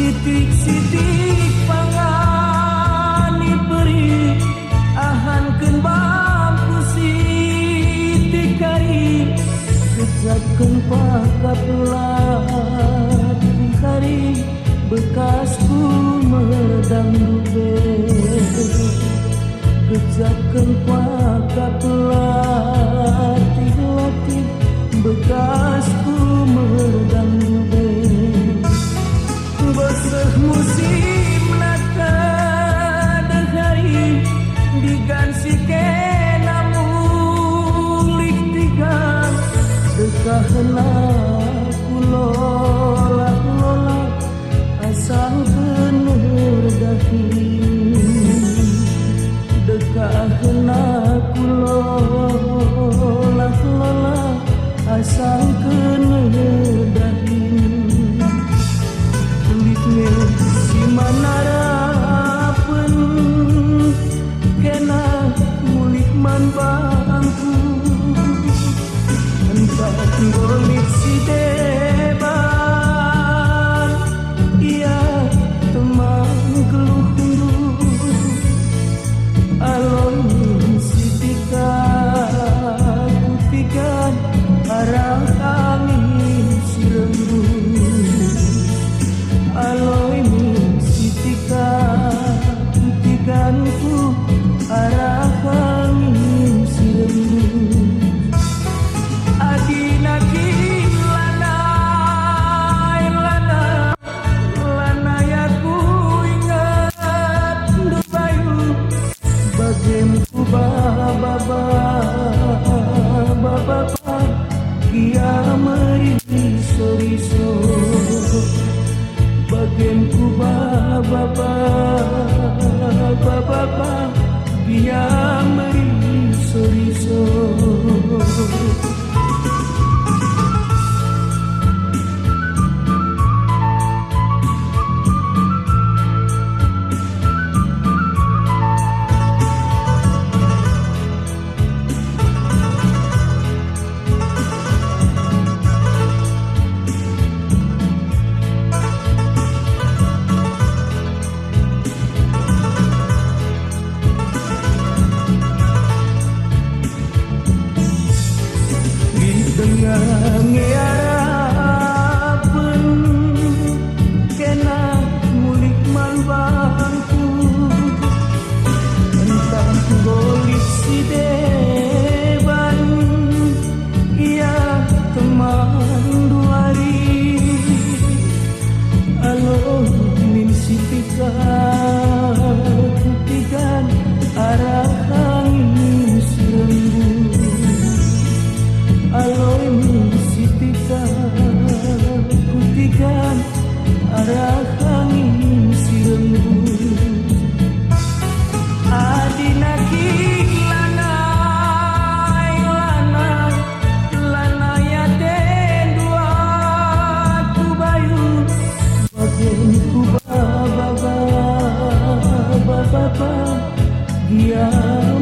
sitik-sitik pangani peri ahankeun bambu sitik kari kejakeun pakapelat hari bekasku medang dube kejakeun pakapelat latih bekasku medang dube beseh musim nakadahari digansi kena mulik tiga dekahna kulola asal bener dahi dekahna kulola asal bener dahi si manarapen kena mulik man bangku entah golik si deban ia teman geluh alon si tika kutikan arah angin si lembut aloy sitika putikanku arah angin si lembut adina lanai aku ingat dubayu bagemku baba kia meriso-riso bagianku baba dia meriso-riso ngearapen kena mulik man bangku entah golik si deban ia teman duari alo min si tika kutikan arah angin si lembut aloy sitika kutikan arah angin si lembut adina lanai aden dua kubayu bagianku baba dia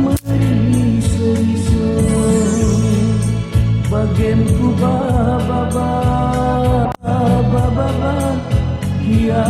meriso-riso bagianku baba dia